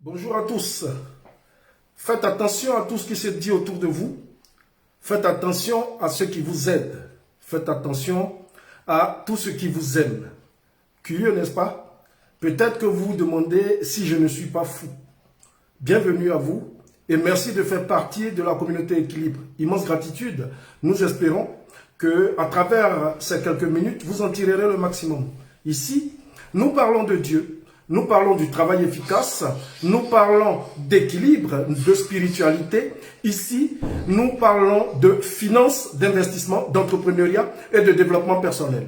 Bonjour à tous. Faites attention à tout ce qui se dit autour de vous. Faites attention à ceux qui vous aident. Faites attention à tous ceux qui vous aiment. Curieux, n'est-ce pas? Peut-être que vous vous demandez si je ne suis pas fou. Bienvenue à vous et merci de faire partie de la communauté Équilibre. Immense gratitude. Nous espérons que à travers ces quelques minutes, vous en tirerez le maximum. Ici, nous parlons de Dieu. Nous parlons du travail efficace, nous parlons d'équilibre, de spiritualité. Ici, nous parlons de finances, d'investissement, d'entrepreneuriat et de développement personnel.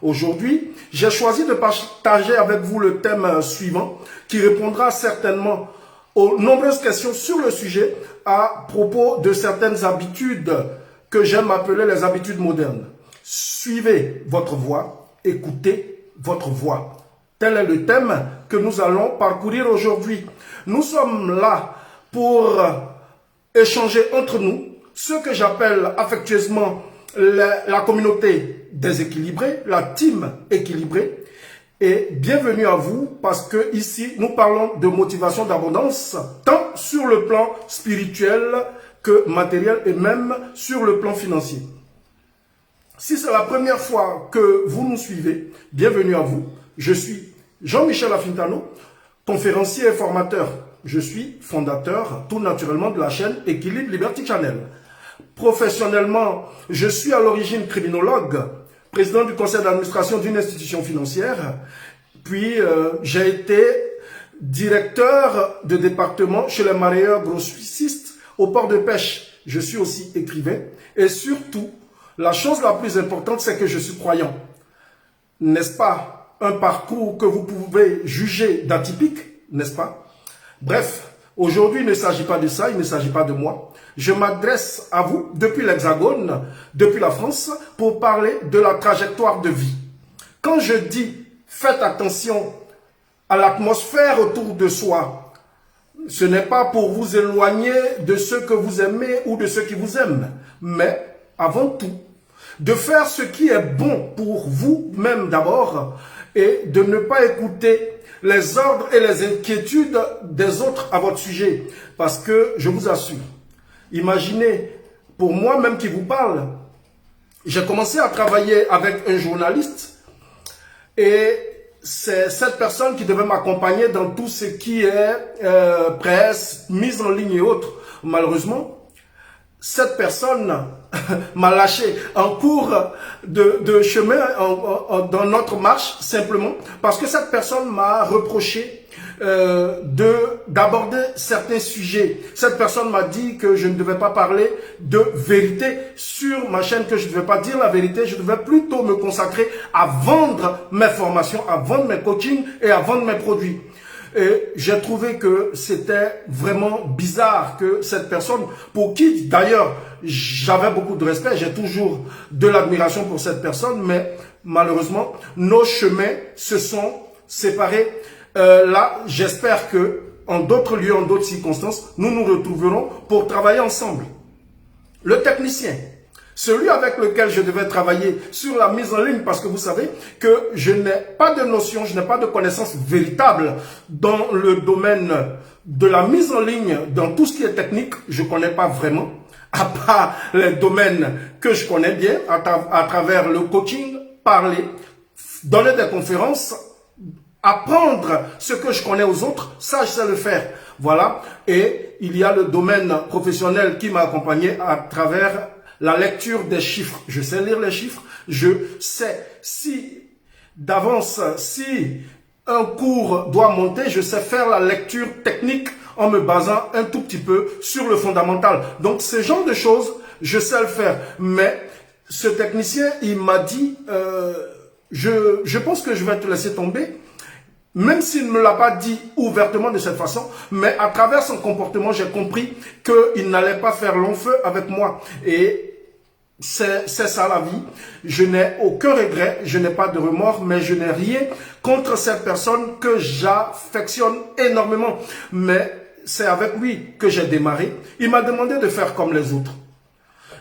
Aujourd'hui, j'ai choisi de partager avec vous le thème suivant qui répondra certainement aux nombreuses questions sur le sujet à propos de certaines habitudes que j'aime appeler les habitudes modernes. Suivez votre voix, écoutez votre voix. Tel est le thème que nous allons parcourir aujourd'hui. Nous sommes là pour échanger entre nous ce que j'appelle affectueusement la communauté des équilibrés, la team équilibrée. Et bienvenue à vous parce que ici nous parlons de motivation d'abondance tant sur le plan spirituel que matériel et même sur le plan financier. Si c'est la première fois que vous nous suivez, bienvenue à vous. Je suis Jean-Michel Afintano, conférencier et formateur. Je suis fondateur tout naturellement de la chaîne Équilibre Liberty Channel. Professionnellement, je suis à l'origine criminologue, président du conseil d'administration d'une institution financière. Puis, j'ai été directeur de département chez les mareyeurs grossistes au port de pêche. Je suis aussi écrivain. Et surtout, la chose la plus importante, c'est que je suis croyant. N'est-ce pas? Un parcours que vous pouvez juger d'atypique, n'est-ce pas? Bref, aujourd'hui, il ne s'agit pas de ça, il ne s'agit pas de moi. Je m'adresse à vous depuis l'Hexagone, depuis la France, pour parler de la trajectoire de vie. Quand je dis faites attention à l'atmosphère autour de soi, ce n'est pas pour vous éloigner de ceux que vous aimez ou de ceux qui vous aiment, mais avant tout, de faire ce qui est bon pour vous-même d'abord et de ne pas écouter les ordres et les inquiétudes des autres à votre sujet. Parce que, je vous assure, imaginez, pour moi-même qui vous parle, j'ai commencé à travailler avec un journaliste et c'est cette personne qui devait m'accompagner dans tout ce qui est presse, mise en ligne et autres. Malheureusement, cette personne m'a lâché en cours de chemin dans notre marche, simplement parce que cette personne m'a reproché d'aborder certains sujets. Cette personne m'a dit que je ne devais pas parler de vérité sur ma chaîne, que je ne devais pas dire la vérité, je devais plutôt me consacrer à vendre mes formations, à vendre mes coachings et à vendre mes produits. Et j'ai trouvé que c'était vraiment bizarre que cette personne, pour qui d'ailleurs j'avais beaucoup de respect, j'ai toujours de l'admiration pour cette personne, mais malheureusement nos chemins se sont séparés. Là, j'espère que en d'autres lieux, en d'autres circonstances, nous nous retrouverons pour travailler ensemble. Le technicien, celui avec lequel je devais travailler sur la mise en ligne, parce que vous savez que je n'ai pas de notion, je n'ai pas de connaissance véritable dans le domaine de la mise en ligne, dans tout ce qui est technique, je ne connais pas vraiment, à part les domaines que je connais bien, à travers le coaching, parler, donner des conférences, apprendre ce que je connais aux autres, ça je sais le faire. Voilà, et il y a le domaine professionnel qui m'a accompagné à travers la lecture des chiffres. Je sais lire les chiffres. Je sais si d'avance, si un cours doit monter, je sais faire la lecture technique en me basant un tout petit peu sur le fondamental. Donc, ce genre de choses, je sais le faire. Mais ce technicien, il m'a dit, je pense que je vais te laisser tomber. Même s'il ne me l'a pas dit ouvertement de cette façon, mais à travers son comportement, j'ai compris qu'il n'allait pas faire long feu avec moi. Et c'est ça la vie. Je n'ai aucun regret, je n'ai pas de remords, mais je n'ai rien contre cette personne que j'affectionne énormément. Mais c'est avec lui que j'ai démarré. Il m'a demandé de faire comme les autres.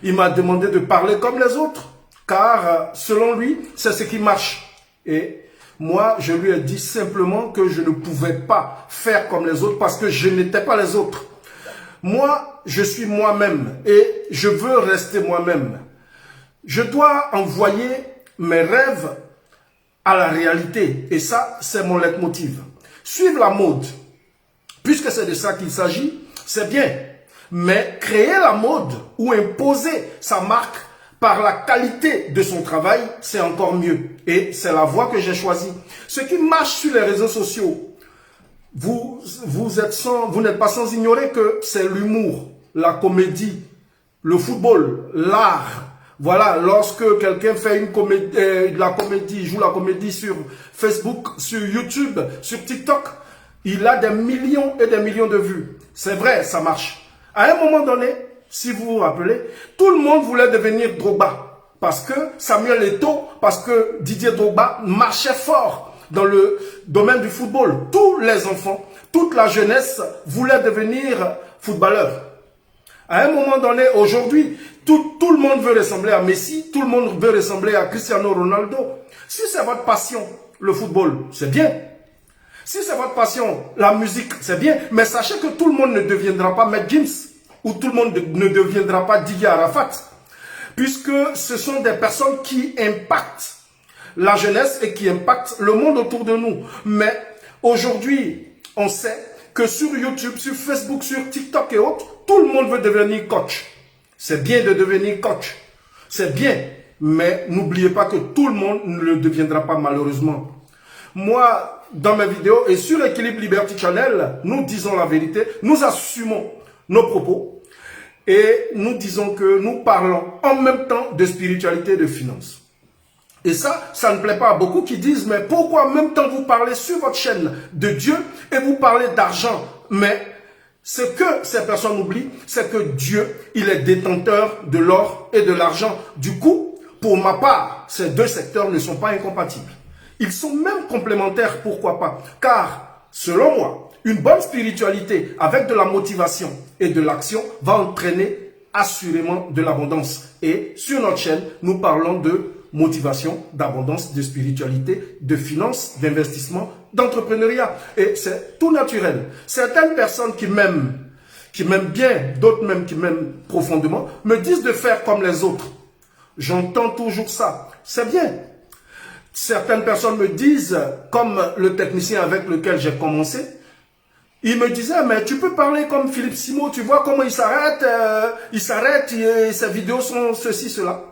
Il m'a demandé de parler comme les autres, car selon lui, c'est ce qui marche. Et Moi, je lui ai dit simplement que je ne pouvais pas faire comme les autres parce que je n'étais pas les autres. Moi, je suis moi-même et je veux rester moi-même. Je dois envoyer mes rêves à la réalité. Et ça, c'est mon leitmotiv. Suivre la mode, puisque c'est de ça qu'il s'agit, c'est bien. Mais créer la mode ou imposer sa marque par la qualité de son travail, c'est encore mieux. Et c'est la voie que j'ai choisie. Ce qui marche sur les réseaux sociaux, vous n'êtes pas sans ignorer que c'est l'humour, la comédie, le football, l'art. Voilà, lorsque quelqu'un fait une comédie, la comédie, joue la comédie sur Facebook, sur YouTube, sur TikTok, il a des millions et des millions de vues. C'est vrai, ça marche. À un moment donné, si vous vous rappelez, tout le monde voulait devenir Drogba. Parce que Samuel Eto'o, parce que Didier Drogba marchait fort dans le domaine du football. Tous les enfants, toute la jeunesse voulait devenir footballeur. À un moment donné, aujourd'hui, tout le monde veut ressembler à Messi, tout le monde veut ressembler à Cristiano Ronaldo. Si c'est votre passion, le football, c'est bien. Si c'est votre passion, la musique, c'est bien. Mais sachez que tout le monde ne deviendra pas Matt James ou tout le monde ne deviendra pas Didier Arafat. Puisque ce sont des personnes qui impactent la jeunesse et qui impactent le monde autour de nous. Mais aujourd'hui, on sait que sur YouTube, sur Facebook, sur TikTok et autres, tout le monde veut devenir coach. C'est bien de devenir coach. C'est bien. Mais n'oubliez pas que tout le monde ne le deviendra pas malheureusement. Moi, dans mes vidéos et sur Équilibre Liberty Channel, nous disons la vérité, nous assumons nos propos et nous disons que nous parlons en même temps de spiritualité et de finances. Et ça ne plaît pas à beaucoup qui disent, mais pourquoi en même temps vous parlez sur votre chaîne de Dieu et vous parlez d'argent? Mais ce que ces personnes oublient, c'est que Dieu, il est détenteur de l'or et de l'argent. Du coup, pour ma part, ces deux secteurs ne sont pas incompatibles. Ils sont même complémentaires, pourquoi pas? Car, selon moi, une bonne spiritualité avec de la motivation et de l'action va entraîner assurément de l'abondance. Et sur notre chaîne, nous parlons de motivation, d'abondance, de spiritualité, de finances, d'investissement, d'entrepreneuriat. Et c'est tout naturel. Certaines personnes qui m'aiment bien, d'autres même qui m'aiment profondément, me disent de faire comme les autres. J'entends toujours ça. C'est bien. Certaines personnes me disent, comme le technicien avec lequel j'ai commencé, il me disait, mais tu peux parler comme Philippe Simo, tu vois comment il s'arrête, et ses vidéos sont ceci, cela.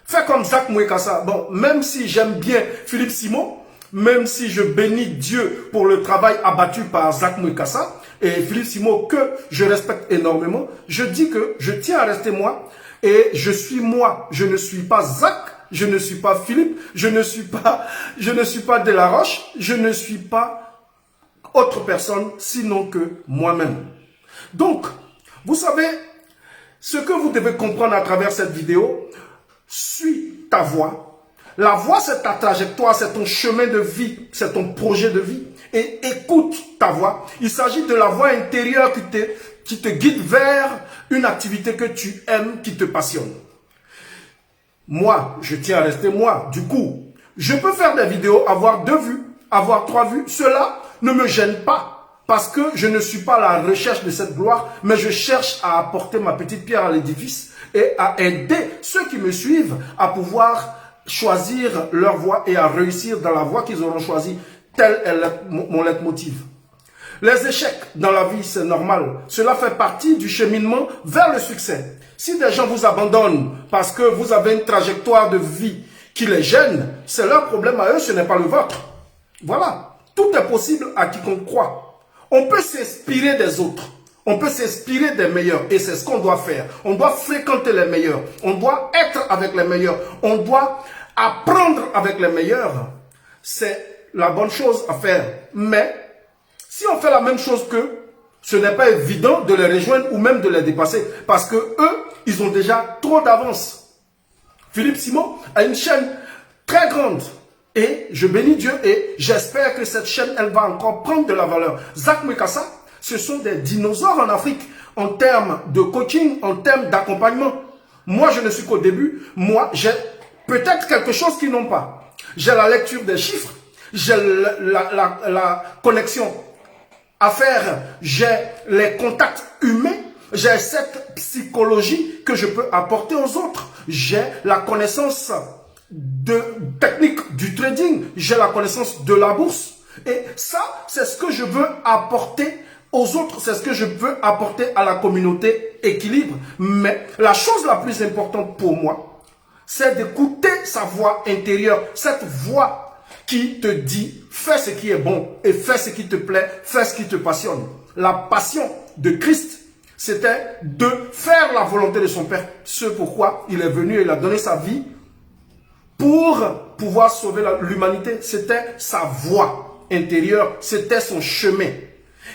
Fais comme Zach Mouekassa. Bon, même si j'aime bien Philippe Simo, même si je bénis Dieu pour le travail abattu par Zach Mouekassa, et Philippe Simo que je respecte énormément, je dis que je tiens à rester moi, et je suis moi. Je ne suis pas Zach, je ne suis pas Philippe, je ne suis pas Delaroche, je ne suis pas autre personne sinon que moi-même. Donc, vous savez, ce que vous devez comprendre à travers cette vidéo, suis ta voie. La voie, c'est ta trajectoire, c'est ton chemin de vie, c'est ton projet de vie. Et écoute ta voie. Il s'agit de la voie intérieure qui te guide vers une activité que tu aimes, qui te passionne. Moi, je tiens à rester moi. Du coup, je peux faire des vidéos, avoir 2 vues, avoir 3 vues. Cela ne me gêne pas parce que je ne suis pas à la recherche de cette gloire, mais je cherche à apporter ma petite pierre à l'édifice et à aider ceux qui me suivent à pouvoir choisir leur voie et à réussir dans la voie qu'ils auront choisie. Tel est mon leitmotiv. Les échecs dans la vie, c'est normal. Cela fait partie du cheminement vers le succès. Si des gens vous abandonnent parce que vous avez une trajectoire de vie qui les gêne, c'est leur problème à eux, ce n'est pas le vôtre. Voilà. Tout est possible à quiconque croit. On peut s'inspirer des autres. On peut s'inspirer des meilleurs. Et c'est ce qu'on doit faire. On doit fréquenter les meilleurs. On doit être avec les meilleurs. On doit apprendre avec les meilleurs. C'est la bonne chose à faire. Mais si on fait la même chose qu'eux, ce n'est pas évident de les rejoindre ou même de les dépasser. Parce que eux, ils ont déjà trop d'avance. Philippe Simo a une chaîne très grande. Et je bénis Dieu et j'espère que cette chaîne, elle va encore prendre de la valeur. Zach Mouekassa, ce sont des dinosaures en Afrique en termes de coaching, en termes d'accompagnement. Moi, je ne suis qu'au début. Moi, j'ai peut-être quelque chose qu'ils n'ont pas. J'ai la lecture des chiffres. j'ai la connexion à faire, j'ai les contacts humains, j'ai cette psychologie que je peux apporter aux autres, j'ai la connaissance de technique du trading, j'ai la connaissance de la bourse. Et ça, c'est ce que je veux apporter aux autres, c'est ce que je veux apporter à la communauté équilibre. Mais la chose la plus importante pour moi, c'est d'écouter sa voix intérieure, cette voix qui te dit, fais ce qui est bon et fais ce qui te plaît, fais ce qui te passionne. La passion de Christ, c'était de faire la volonté de son Père. Ce pourquoi il est venu et il a donné sa vie pour pouvoir sauver l'humanité. C'était sa voix intérieure, c'était son chemin.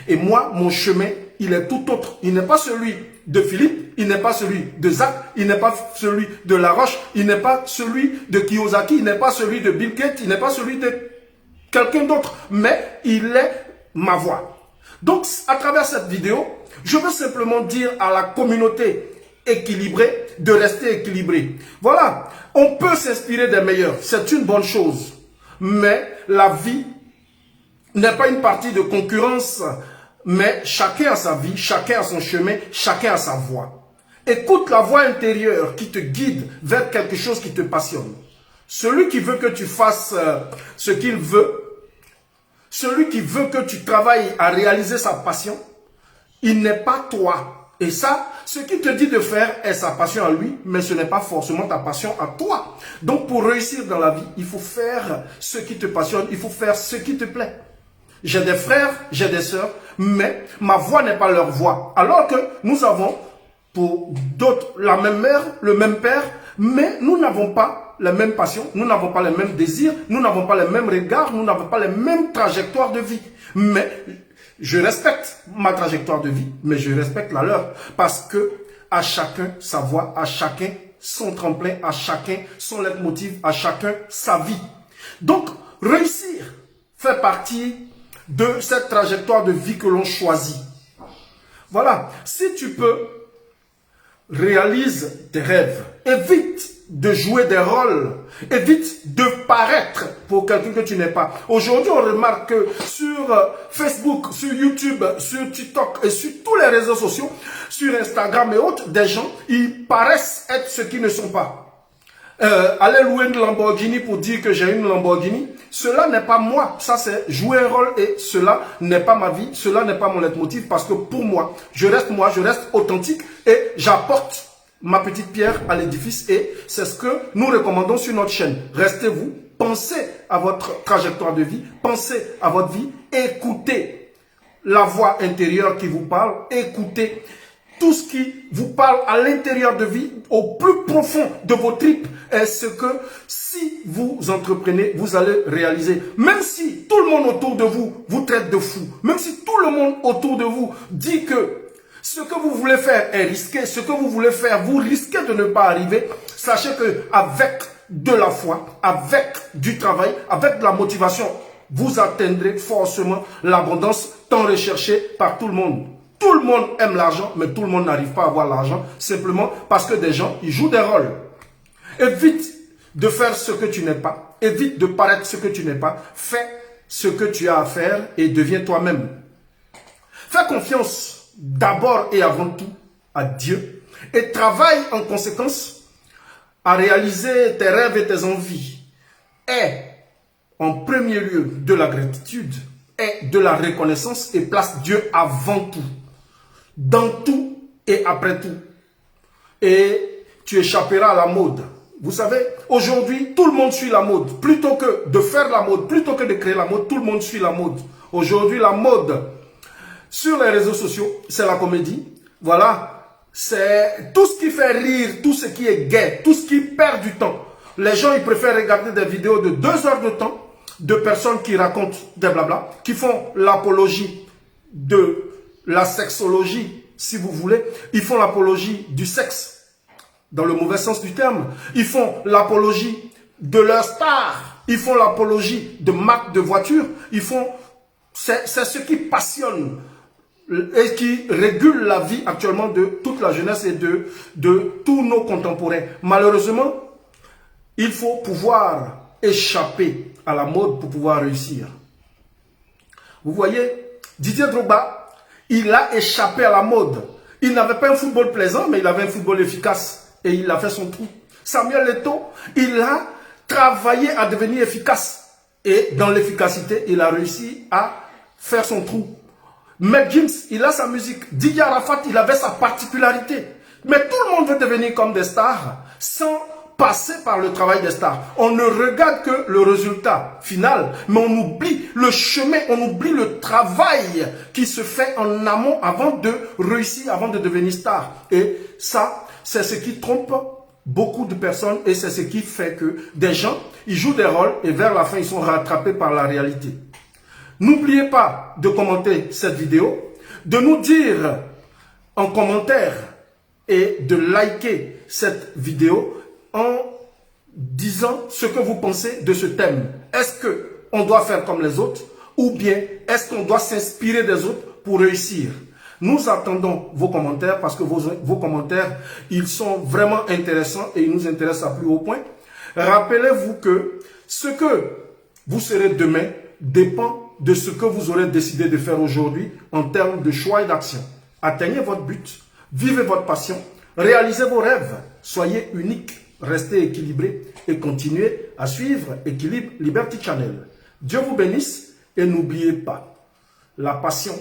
Et moi, mon chemin, il est tout autre. Il n'est pas celui de Philippe, il n'est pas celui de Zach, il n'est pas celui de Laroche, il n'est pas celui de Kiyosaki, il n'est pas celui de Bill Gates, il n'est pas celui de quelqu'un d'autre, mais il est ma voix. Donc, à travers cette vidéo, je veux simplement dire à la communauté équilibrée de rester équilibrée. Voilà, on peut s'inspirer des meilleurs, c'est une bonne chose, mais la vie n'est pas une partie de concurrence, mais chacun a sa vie, chacun a son chemin, chacun a sa voix. Écoute la voix intérieure qui te guide vers quelque chose qui te passionne. Celui qui veut que tu fasses ce qu'il veut, celui qui veut que tu travailles à réaliser sa passion, il n'est pas toi. Et ça, ce qu'il te dit de faire est sa passion à lui, mais ce n'est pas forcément ta passion à toi. Donc pour réussir dans la vie, il faut faire ce qui te passionne, il faut faire ce qui te plaît. J'ai des frères, j'ai des sœurs, mais ma voix n'est pas leur voix. Alors que nous avons, pour d'autres, la même mère, le même père, mais nous n'avons pas la même passion, nous n'avons pas les mêmes désirs, nous n'avons pas les mêmes regards, nous n'avons pas les mêmes trajectoires de vie. Mais je respecte ma trajectoire de vie, mais je respecte la leur. Parce que à chacun sa voix, à chacun son tremplin, à chacun son leitmotiv, à chacun sa vie. Donc, réussir fait partie de cette trajectoire de vie que l'on choisit. Voilà, si tu peux, réalise tes rêves. Évite de jouer des rôles. Évite de paraître pour quelqu'un que tu n'es pas. Aujourd'hui, on remarque que sur Facebook, sur YouTube, sur TikTok et sur tous les réseaux sociaux, sur Instagram et autres, des gens, ils paraissent être ce qu'ils ne sont pas. Aller louer une Lamborghini pour dire que j'ai une Lamborghini, cela n'est pas moi, ça c'est jouer un rôle et cela n'est pas ma vie, cela n'est pas mon leitmotiv parce que pour moi, je reste authentique et j'apporte ma petite pierre à l'édifice et c'est ce que nous recommandons sur notre chaîne. Restez-vous, pensez à votre trajectoire de vie, pensez à votre vie, écoutez la voix intérieure qui vous parle, écoutez tout ce qui vous parle à l'intérieur de vie, au plus profond de vos tripes, est ce que si vous entreprenez, vous allez réaliser. Même si tout le monde autour de vous vous traite de fou, même si tout le monde autour de vous dit que ce que vous voulez faire est risqué, ce que vous voulez faire, vous risquez de ne pas arriver, sachez que avec de la foi, avec du travail, avec de la motivation, vous atteindrez forcément l'abondance tant recherchée par tout le monde. Tout le monde aime l'argent, mais tout le monde n'arrive pas à avoir l'argent simplement parce que des gens, ils jouent des rôles. Évite de faire ce que tu n'es pas. Évite de paraître ce que tu n'es pas. Fais ce que tu as à faire et deviens toi-même. Fais confiance d'abord et avant tout à Dieu et travaille en conséquence à réaliser tes rêves et tes envies. Aie en premier lieu de la gratitude et de la reconnaissance et place Dieu avant tout. Dans tout et après tout. Et tu échapperas à la mode. Vous savez, aujourd'hui, tout le monde suit la mode. Plutôt que de faire la mode, plutôt que de créer la mode, tout le monde suit la mode. Aujourd'hui, la mode sur les réseaux sociaux, c'est la comédie. Voilà, c'est tout ce qui fait rire, tout ce qui est gai, tout ce qui perd du temps. Les gens, ils préfèrent regarder des vidéos de 2 heures de temps de personnes qui racontent des blabla, qui font l'apologie de la sexologie, si vous voulez. Ils font l'apologie du sexe, dans le mauvais sens du terme. Ils font l'apologie de leur star. Ils font l'apologie de marques de voitures. Ils font... C'est ce qui passionne et qui régule la vie actuellement de toute la jeunesse et de tous nos contemporains. Malheureusement, il faut pouvoir échapper à la mode pour pouvoir réussir. Vous voyez, Didier Drogba, il a échappé à la mode. Il n'avait pas un football plaisant, mais il avait un football efficace. Et il a fait son trou. Samuel Eto'o, il a travaillé à devenir efficace. Et dans l'efficacité, il a réussi à faire son trou. Mel Gims, il a sa musique. Didier Arafat, il avait sa particularité. Mais tout le monde veut devenir comme des stars sans passer par le travail des stars. On ne regarde que le résultat final, mais on oublie le chemin, on oublie le travail qui se fait en amont avant de réussir, avant de devenir star. Et ça, c'est ce qui trompe beaucoup de personnes et c'est ce qui fait que des gens, ils jouent des rôles et vers la fin, ils sont rattrapés par la réalité. N'oubliez pas de commenter cette vidéo, de nous dire en commentaire et de liker cette vidéo en disant ce que vous pensez de ce thème. Est-ce qu'on doit faire comme les autres ou bien est-ce qu'on doit s'inspirer des autres pour réussir? Nous attendons vos commentaires parce que vos commentaires, ils sont vraiment intéressants et ils nous intéressent à plus haut point. Rappelez-vous que ce que vous serez demain dépend de ce que vous aurez décidé de faire aujourd'hui en termes de choix et d'action. Atteignez votre but, vivez votre passion, réalisez vos rêves, soyez unique, restez équilibré et continuez à suivre Équilibre Liberty Channel. Dieu vous bénisse et n'oubliez pas, la passion,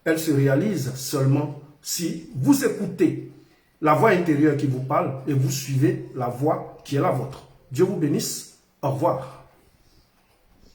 elle se réalise seulement si vous écoutez la voix intérieure qui vous parle et vous suivez la voix qui est la vôtre. Dieu vous bénisse. Au revoir.